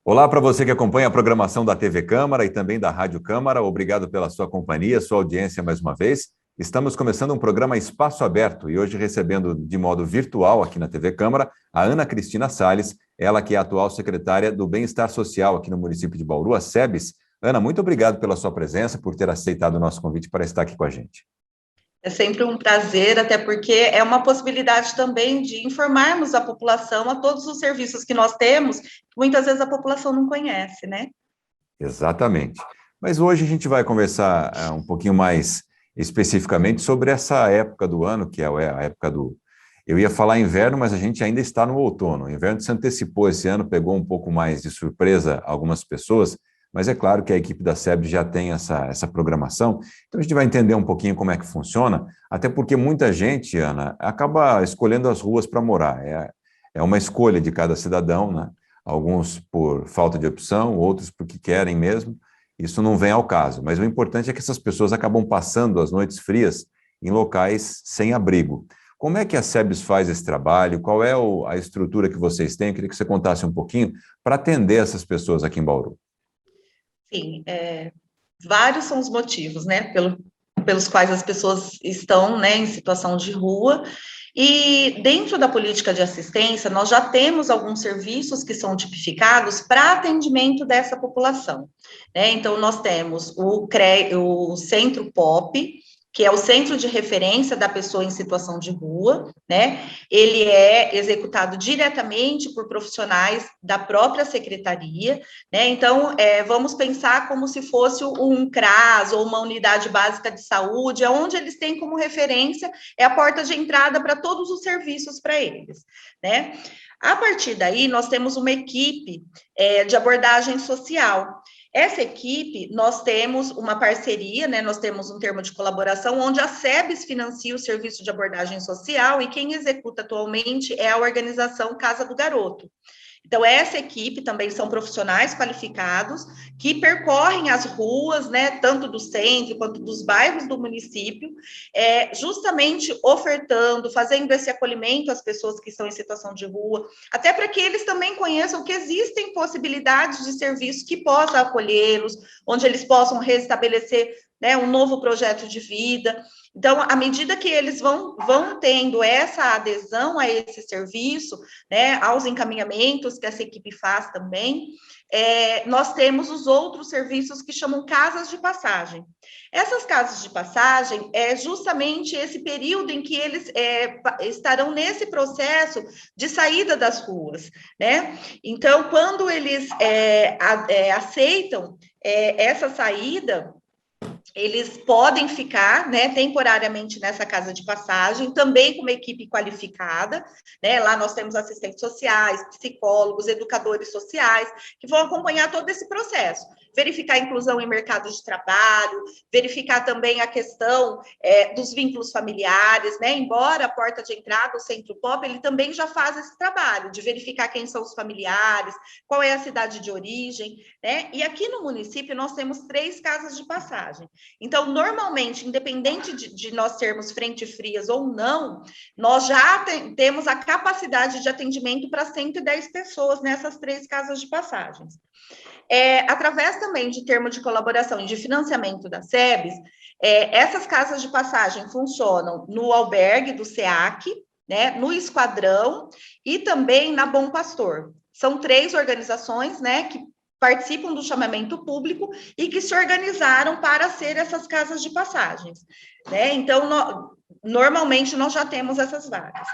Olá para você que acompanha a programação da TV Câmara e também da Rádio Câmara. Obrigado pela sua companhia, sua audiência mais uma vez. Estamos começando um programa Espaço Aberto e hoje recebendo de modo virtual aqui na TV Câmara a Ana Cristina Salles, ela que é a atual secretária do Bem-Estar Social aqui no município de Bauru, a SEBS. Ana, muito obrigado pela sua presença, por ter aceitado o nosso convite para estar aqui com a gente. É sempre um prazer, até porque é uma possibilidade também de informarmos a população a todos os serviços que nós temos, que muitas vezes a população não conhece, né? Exatamente. Mas hoje a gente vai conversar um pouquinho mais especificamente sobre essa época do ano, que é a época do... Eu ia falar inverno, mas a gente ainda está no outono. O inverno se antecipou esse ano, pegou um pouco mais de surpresa algumas pessoas, mas é claro que a equipe da SEB já tem essa programação, então a gente vai entender um pouquinho como é que funciona, até porque muita gente, Ana, acaba escolhendo as ruas para morar. É uma escolha de cada cidadão, né? Alguns por falta de opção, outros porque querem mesmo. Isso não vem ao caso, mas o importante é que essas pessoas acabam passando as noites frias em locais sem abrigo. Como é que a SEBS faz esse trabalho? Qual é a estrutura que vocês têm? Eu queria que você contasse um pouquinho para atender essas pessoas aqui em Bauru. Sim, vários são os motivos, né, pelos quais as pessoas estão, né, em situação de rua. E dentro da política de assistência, nós já temos alguns serviços que são tipificados para atendimento dessa população, né? Então, nós temos o Centro POP, que é o centro de referência da pessoa em situação de rua, né? Ele é executado diretamente por profissionais da própria secretaria, né? Então, vamos pensar como se fosse um CRAS ou uma unidade básica de saúde, onde eles têm como referência, é a porta de entrada para todos os serviços para eles, né? A partir daí, nós temos uma equipe de abordagem social. Essa equipe, nós temos uma parceria, né? Nós temos um termo de colaboração onde a SEBS financia o serviço de abordagem social e quem executa atualmente é a organização Casa do Garoto. Então, essa equipe também são profissionais qualificados que percorrem as ruas, né, tanto do centro quanto dos bairros do município, justamente ofertando, fazendo esse acolhimento às pessoas que estão em situação de rua, até para que eles também conheçam que existem possibilidades de serviço que possam acolhê-los, onde eles possam restabelecer, né, um novo projeto de vida. Então, à medida que eles vão tendo essa adesão a esse serviço, né, aos encaminhamentos que essa equipe faz também, nós temos os outros serviços que chamam casas de passagem. Essas casas de passagem é justamente esse período em que eles estarão nesse processo de saída das ruas, né? Então, quando eles aceitam essa saída, eles podem ficar, né, temporariamente nessa casa de passagem, também com uma equipe qualificada, né? Lá nós temos assistentes sociais, psicólogos, educadores sociais, que vão acompanhar todo esse processo. Verificar a inclusão em mercado de trabalho, verificar também a questão dos vínculos familiares, né? Embora a porta de entrada, o Centro POP, ele também já faz esse trabalho de verificar quem são os familiares, qual é a cidade de origem, né? E aqui no município nós temos 3 casas de passagem. Então, normalmente, independente de nós termos frente frias ou não, nós já temos a capacidade de atendimento para 110 pessoas nessas 3 casas de passagens. Através também de termo de colaboração e de financiamento da SEBS, essas casas de passagem funcionam no albergue do SEAC, né, no Esquadrão e também na Bom Pastor. São 3 organizações, né, que participam do chamamento público e que se organizaram para ser essas casas de passagens, né? Então, normalmente, nós já temos essas vagas.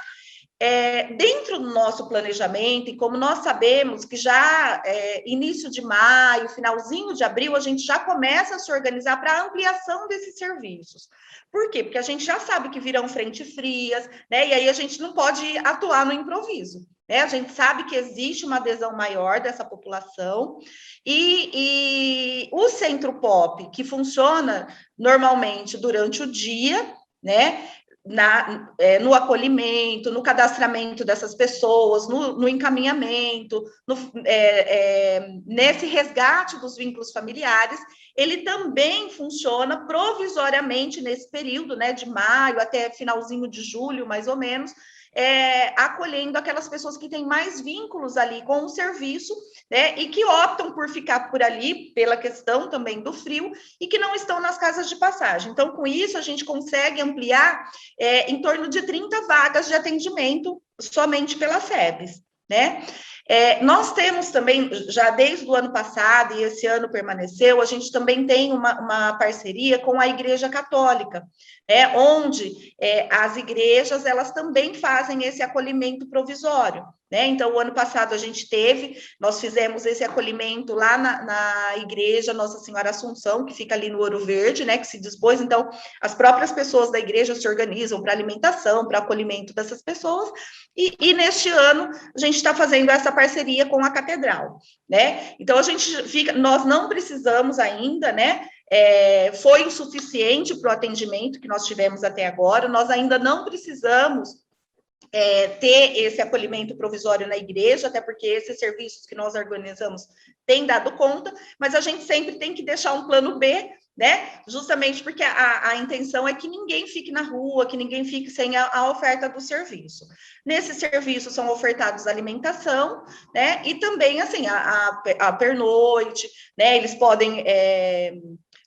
Dentro do nosso planejamento, e como nós sabemos que já início de maio, finalzinho de abril, a gente já começa a se organizar para a ampliação desses serviços. Por quê? Porque a gente já sabe que virão frentes frias, né? E aí a gente não pode atuar no improviso. Né? A gente sabe que existe uma adesão maior dessa população e o Centro POP, que funciona normalmente durante o dia, né? No acolhimento, no cadastramento dessas pessoas, no encaminhamento, nesse resgate dos vínculos familiares, ele também funciona provisoriamente nesse período, né, de maio até finalzinho de julho, mais ou menos, acolhendo aquelas pessoas que têm mais vínculos ali com o serviço, né, e que optam por ficar por ali, pela questão também do frio, e que não estão nas casas de passagem. Então, com isso, a gente consegue ampliar em torno de 30 vagas de atendimento somente pela FEBS, né? Nós temos também, já desde o ano passado, e esse ano permaneceu, a gente também tem uma parceria com a Igreja Católica, onde as igrejas, elas também fazem esse acolhimento provisório, né? Então, o ano passado nós fizemos esse acolhimento lá na igreja Nossa Senhora Assunção, que fica ali no Ouro Verde, né, que se dispôs, então, as próprias pessoas da igreja se organizam para alimentação, para acolhimento dessas pessoas, e neste ano a gente está fazendo essa parceria com a catedral, né? Então, nós não precisamos ainda, né? Foi o suficiente para o atendimento que nós tivemos até agora, nós ainda não precisamos ter esse acolhimento provisório na igreja, até porque esses serviços que nós organizamos têm dado conta, mas a gente sempre tem que deixar um plano B, né? Justamente porque a intenção é que ninguém fique na rua, que ninguém fique sem a oferta do serviço. Nesse serviço são ofertados alimentação, né? E também, assim, a pernoite, né? Eles podem...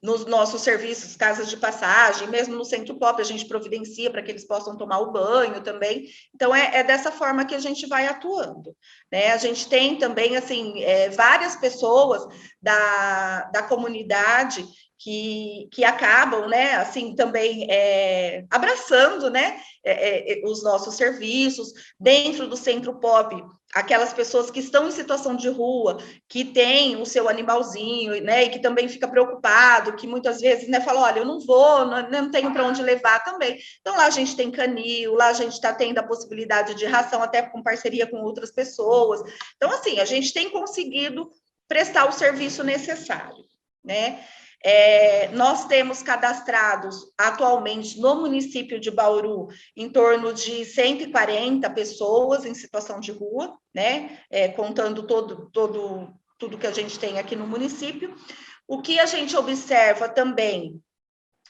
nos nossos serviços, casas de passagem, mesmo no Centro Pop, a gente providencia para que eles possam tomar o banho também. Então, é dessa forma que a gente vai atuando, né? A gente tem também, assim, várias pessoas da comunidade que acabam, né, assim, também abraçando, né, os nossos serviços. Dentro do Centro Pop, aquelas pessoas que estão em situação de rua, que tem o seu animalzinho, né, e que também fica preocupado, que muitas vezes, né, fala, olha, eu não vou, não tenho para onde levar também. Então, lá a gente tem canil, lá a gente está tendo a possibilidade de ração, até com parceria com outras pessoas. Então, assim, a gente tem conseguido prestar o serviço necessário, né? Nós temos cadastrados atualmente no município de Bauru em torno de 140 pessoas em situação de rua, né? Contando tudo que a gente tem aqui no município. O que a gente observa também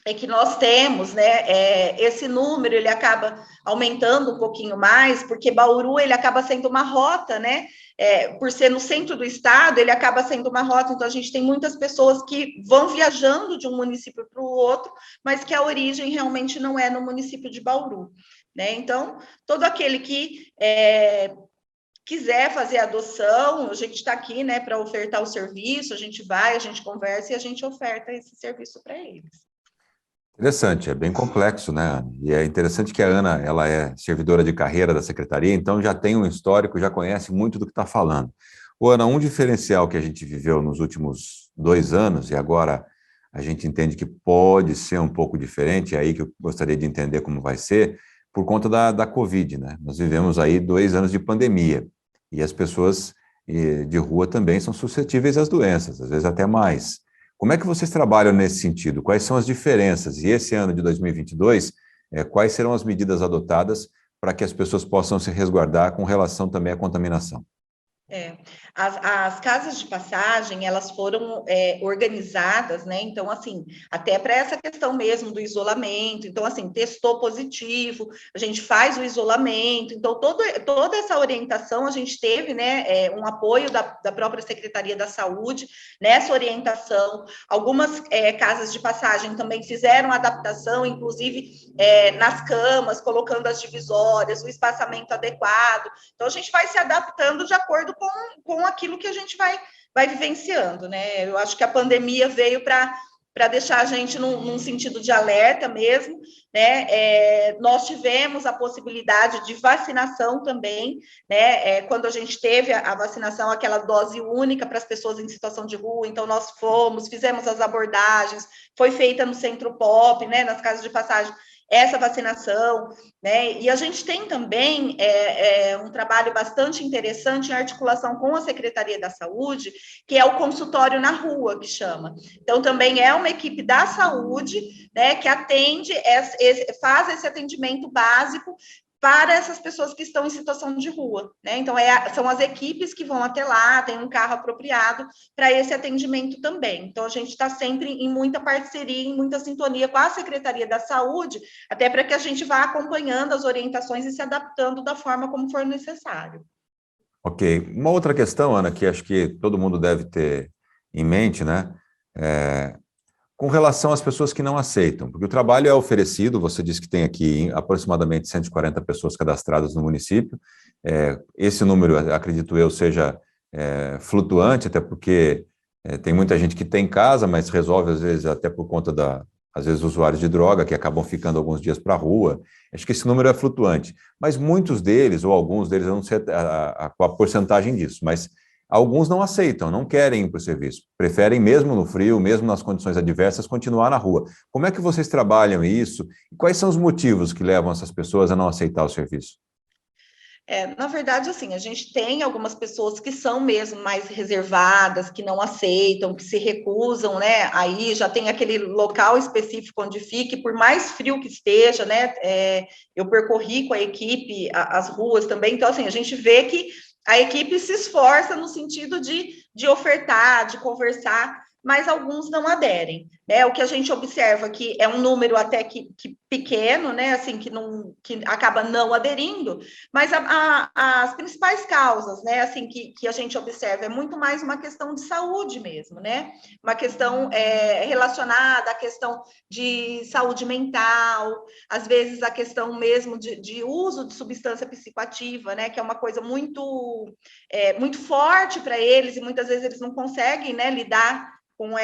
é que nós temos, né, esse número, ele acaba aumentando um pouquinho mais, porque Bauru, ele acaba sendo uma rota, né, por ser no centro do estado, ele acaba sendo uma rota, então a gente tem muitas pessoas que vão viajando de um município para o outro, mas que a origem realmente não é no município de Bauru, né, então, todo aquele que quiser fazer adoção, a gente está aqui, né, para ofertar o serviço, a gente vai, a gente conversa e a gente oferta esse serviço para eles. Interessante, é bem complexo, né, Ana? E é interessante que a Ana, ela é servidora de carreira da secretaria, então já tem um histórico, já conhece muito do que está falando. Ô, Ana, um diferencial que a gente viveu nos últimos 2 anos, e agora a gente entende que pode ser um pouco diferente, é aí que eu gostaria de entender como vai ser, por conta da Covid, né? Nós vivemos aí 2 anos de pandemia, e as pessoas de rua também são suscetíveis às doenças, às vezes até mais. Como é que vocês trabalham nesse sentido? Quais são as diferenças? E esse ano de 2022, quais serão as medidas adotadas para que as pessoas possam se resguardar com relação também à contaminação? As casas de passagem, elas foram organizadas, né? Então, assim, até para essa questão mesmo do isolamento. Então, assim, testou positivo, a gente faz o isolamento. Então, toda essa orientação a gente teve, né? Um apoio da própria Secretaria da Saúde nessa orientação. Algumas casas de passagem também fizeram adaptação, inclusive nas camas, colocando as divisórias, o espaçamento adequado. Então, a gente vai se adaptando de acordo com aquilo que a gente vai vivenciando, né? Eu acho que a pandemia veio para deixar a gente num sentido de alerta mesmo, né? Nós tivemos a possibilidade de vacinação também, né? Quando a gente teve a vacinação, aquela dose única para as pessoas em situação de rua, então nós fizemos as abordagens, foi feita no Centro Pop, né? Nas casas de passagem, essa vacinação, né? E a gente tem também um trabalho bastante interessante em articulação com a Secretaria da Saúde, que é o consultório na rua, que chama. Então, também é uma equipe da saúde, né, que atende, faz esse atendimento básico para essas pessoas que estão em situação de rua, né? Então, são as equipes que vão até lá, tem um carro apropriado para esse atendimento também. Então, a gente está sempre em muita parceria, em muita sintonia com a Secretaria da Saúde, até para que a gente vá acompanhando as orientações e se adaptando da forma como for necessário. Ok. Uma outra questão, Ana, que acho que todo mundo deve ter em mente, né? Com relação às pessoas que não aceitam, porque o trabalho é oferecido, você disse que tem aqui aproximadamente 140 pessoas cadastradas no município, esse número, acredito eu, seja flutuante, até porque tem muita gente que tem casa, mas resolve, às vezes, até por conta às vezes, usuários de droga, que acabam ficando alguns dias para a rua. Acho que esse número é flutuante, mas muitos deles, ou alguns deles, eu não sei a porcentagem disso, mas alguns não aceitam, não querem ir para o serviço, preferem, mesmo no frio, mesmo nas condições adversas, continuar na rua. Como é que vocês trabalham isso? E quais são os motivos que levam essas pessoas a não aceitar o serviço? Na verdade, assim, a gente tem algumas pessoas que são mesmo mais reservadas, que não aceitam, que se recusam, né? Aí já tem aquele local específico onde fique, por mais frio que esteja, né? Eu percorri com a equipe as ruas também, então, assim, a gente vê que a equipe se esforça no sentido de ofertar, de conversar, mas alguns não aderem, né? O que a gente observa que é um número até que pequeno, né? Assim, que acaba não aderindo, mas as principais causas, né? Assim, que a gente observa é muito mais uma questão de saúde mesmo, né? Uma questão relacionada à questão de saúde mental, às vezes a questão mesmo de uso de substância psicoativa, né? Que é uma coisa muito forte para eles e muitas vezes eles não conseguem, né, lidar com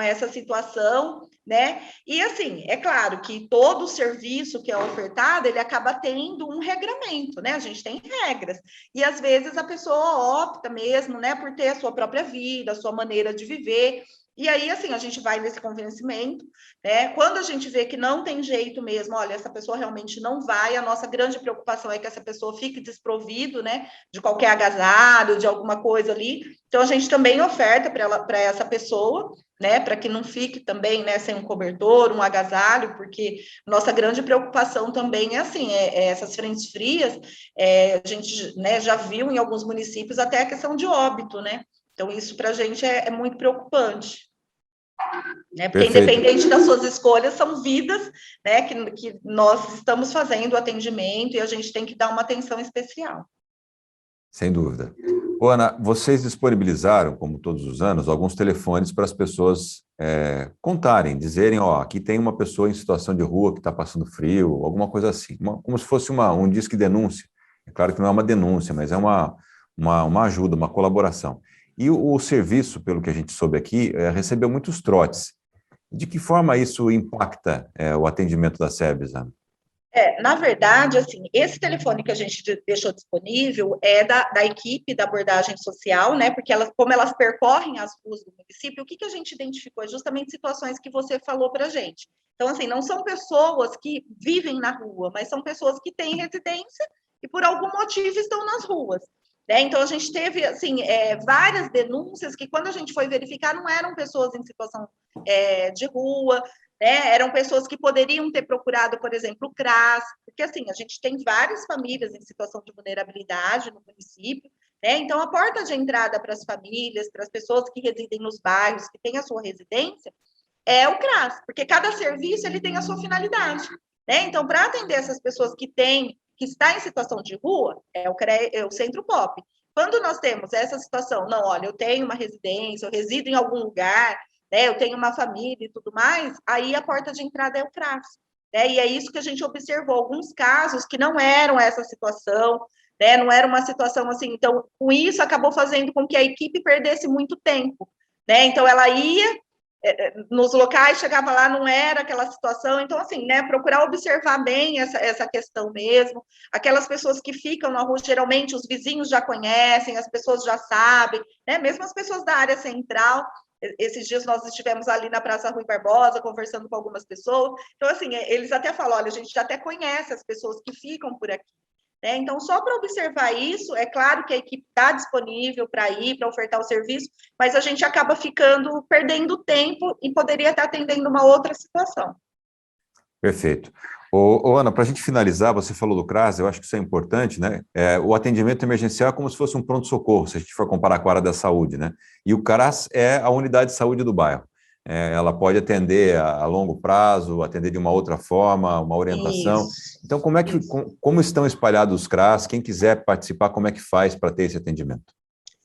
essa situação, né? E assim, é claro que todo serviço que é ofertado, ele acaba tendo um regramento, né? A gente tem regras. E às vezes a pessoa opta mesmo, né, por ter a sua própria vida, a sua maneira de viver. E aí, assim, a gente vai nesse convencimento, né? Quando a gente vê que não tem jeito mesmo, olha, essa pessoa realmente não vai, a nossa grande preocupação é que essa pessoa fique desprovido, né, de qualquer agasalho, de alguma coisa ali. Então, a gente também oferta para essa pessoa, né, para que não fique também, né, sem um cobertor, um agasalho, porque nossa grande preocupação também é assim, essas frentes frias, a gente, né, já viu em alguns municípios até a questão de óbito, né? Então, isso para a gente é muito preocupante, né? Porque Perfeito. independente das suas escolhas, são vidas, né, que nós estamos fazendo o atendimento e a gente tem que dar uma atenção especial. Sem dúvida. Ô, Ana, vocês disponibilizaram, como todos os anos, alguns telefones para as pessoas contarem, dizerem, ó, aqui tem uma pessoa em situação de rua que está passando frio, alguma coisa assim, como se fosse um disque denúncia. É claro que não é uma denúncia, mas é uma ajuda, uma colaboração. E o serviço, pelo que a gente soube aqui, recebeu muitos trotes. De que forma isso impacta o atendimento da SEBS, Ana? Na verdade, assim, esse telefone que a gente deixou disponível é da equipe da abordagem social, né? Porque como elas percorrem as ruas do município, o que a gente identificou é justamente situações que você falou para a gente. Então, assim, não são pessoas que vivem na rua, mas são pessoas que têm residência e por algum motivo estão nas ruas. Né? Então, a gente teve, assim, várias denúncias que, quando a gente foi verificar, não eram pessoas em situação de rua, né? Eram pessoas que poderiam ter procurado, por exemplo, o CRAS, porque assim, a gente tem várias famílias em situação de vulnerabilidade no município, né? Então, a porta de entrada para as famílias, para as pessoas que residem nos bairros, que têm a sua residência, é o CRAS, porque cada serviço ele tem a sua finalidade, né? Então, para atender essas pessoas que está em situação de rua, é o Centro POP. Quando nós temos essa situação, não, olha, eu tenho uma residência, eu resido em algum lugar, né, eu tenho uma família e tudo mais, aí a porta de entrada é o CRAS. Né? E é isso que a gente observou, alguns casos que não eram essa situação, né, não era uma situação assim, então, com isso, acabou fazendo com que a equipe perdesse muito tempo. Né? Então, ela ia nos locais, chegava lá, não era aquela situação, então, assim, né, procurar observar bem essa questão mesmo, aquelas pessoas que ficam na rua, geralmente os vizinhos já conhecem, as pessoas já sabem, né, mesmo as pessoas da área central. Esses dias nós estivemos ali na Praça Rui Barbosa, conversando com algumas pessoas, então, assim, eles até falam, olha, a gente já até conhece as pessoas que ficam por aqui. Né? Então, só para observar isso, é claro que a equipe está disponível para ir, para ofertar o serviço, mas a gente acaba perdendo tempo e poderia estar atendendo uma outra situação. Perfeito. Ana, para a gente finalizar, você falou do CRAS, eu acho que isso é importante, né? O atendimento emergencial é como se fosse um pronto-socorro, se a gente for comparar com a área da saúde, né? E o CRAS é a unidade de saúde do bairro. Ela pode atender a longo prazo, atender de uma outra forma, uma orientação. Isso, Então, isso. como estão espalhados os CRAS? Quem quiser participar, como é que faz para ter esse atendimento?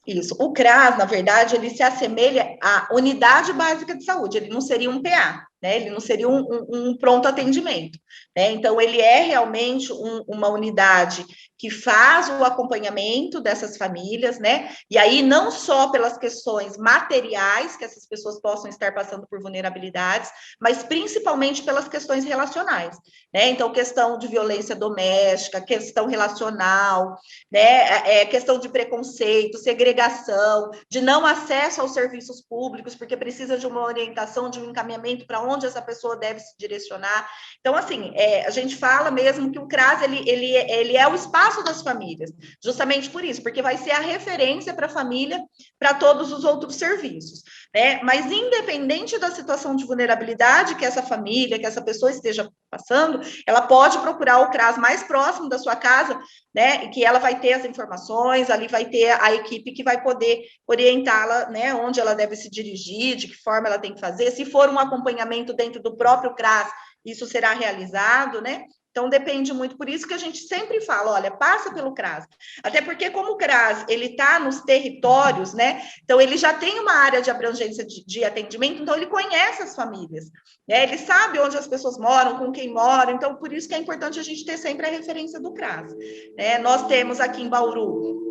Isso. O CRAS, na verdade, ele se assemelha à unidade básica de saúde, ele não seria um PA, né? Ele não seria um pronto atendimento, né? Então, ele é realmente uma unidade que faz o acompanhamento dessas famílias, né? E aí, não só pelas questões materiais, que essas pessoas possam estar passando por vulnerabilidades, mas principalmente pelas questões relacionais, né? Então, questão de violência doméstica, questão relacional, né? Questão de preconceito, segregação, de não acesso aos serviços públicos, porque precisa de uma orientação, de um encaminhamento para onde essa pessoa deve se direcionar. Então, assim, a gente fala mesmo que o CRAS ele é o espaço das famílias, justamente por isso, porque vai ser a referência para a família para todos os outros serviços, né? Mas independente da situação de vulnerabilidade que essa família, que essa pessoa esteja passando, ela pode procurar o CRAS mais próximo da sua casa, né? E que ela vai ter as informações, ali vai ter a equipe que vai poder orientá-la, né? Onde ela deve se dirigir, de que forma ela tem que fazer. Se for um acompanhamento dentro do próprio CRAS, isso será realizado, né? Então, depende muito, por isso que a gente sempre fala, olha, passa pelo CRAS. Até porque, como o CRAS, ele está nos territórios, né? Então, ele já tem uma área de abrangência de atendimento, então ele conhece as famílias, né? Ele sabe onde as pessoas moram, com quem moram, então, por isso que é importante a gente ter sempre a referência do CRAS, né? Nós temos aqui em Bauru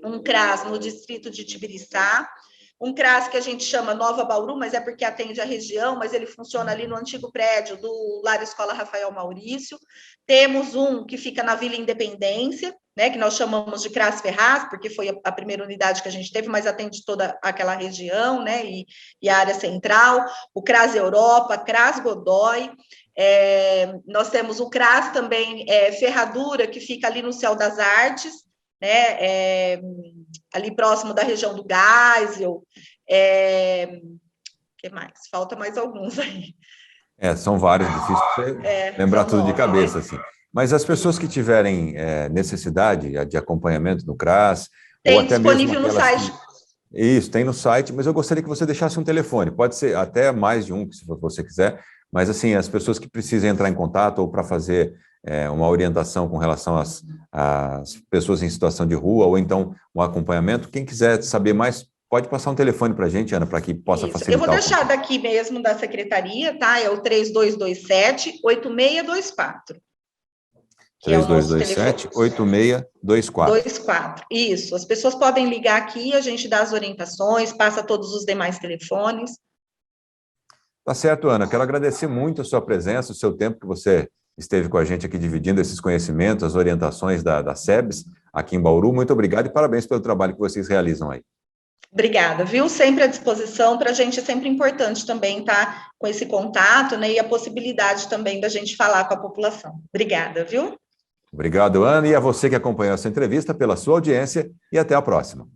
um CRAS no distrito de Tibiriçá, um CRAS que a gente chama Nova Bauru, mas é porque atende a região, mas ele funciona ali no antigo prédio do Lar Escola Rafael Maurício. Temos um que fica na Vila Independência, né, que nós chamamos de CRAS Ferraz, porque foi a primeira unidade que a gente teve, mas atende toda aquela região, né, e a área central. O CRAS Europa, CRAS Godoy. Nós temos o CRAS também, Ferradura, que fica ali no Céu das Artes, né, ali próximo da região do Geisel, que mais? Falta mais alguns aí. São vários, difícil você lembrar São tudo de 9, né? cabeça, assim. Mas as pessoas que tiverem necessidade de acompanhamento no CRAS, ou Tem até mesmo disponível no aquelas site. que... Isso, tem no site, mas eu gostaria que você deixasse um telefone, pode ser até mais de um, se você quiser, mas assim, as pessoas que precisam entrar em contato ou para fazer uma orientação com relação às pessoas em situação de rua, ou então um acompanhamento, quem quiser saber mais, pode passar um telefone para a gente, Ana, para que possa Isso. Eu vou facilitar o deixar contato. daqui mesmo da secretaria, tá? É o 3227-8624, que é o nosso telefone. 3227-8624. 24. Isso. As pessoas podem ligar aqui, a gente dá as orientações, passa todos os demais telefones. Tá certo, Ana. Quero agradecer muito a sua presença, o seu tempo que você esteve com a gente aqui dividindo esses conhecimentos, as orientações da SEBS aqui em Bauru. Muito obrigado e parabéns pelo trabalho que vocês realizam aí. Obrigada, viu? Sempre à disposição. Para a gente é sempre importante também estar com esse contato, né? E a possibilidade também da gente falar com a população. Obrigada, viu? Obrigado, Ana, e a você que acompanhou essa entrevista pela sua audiência e até a próxima.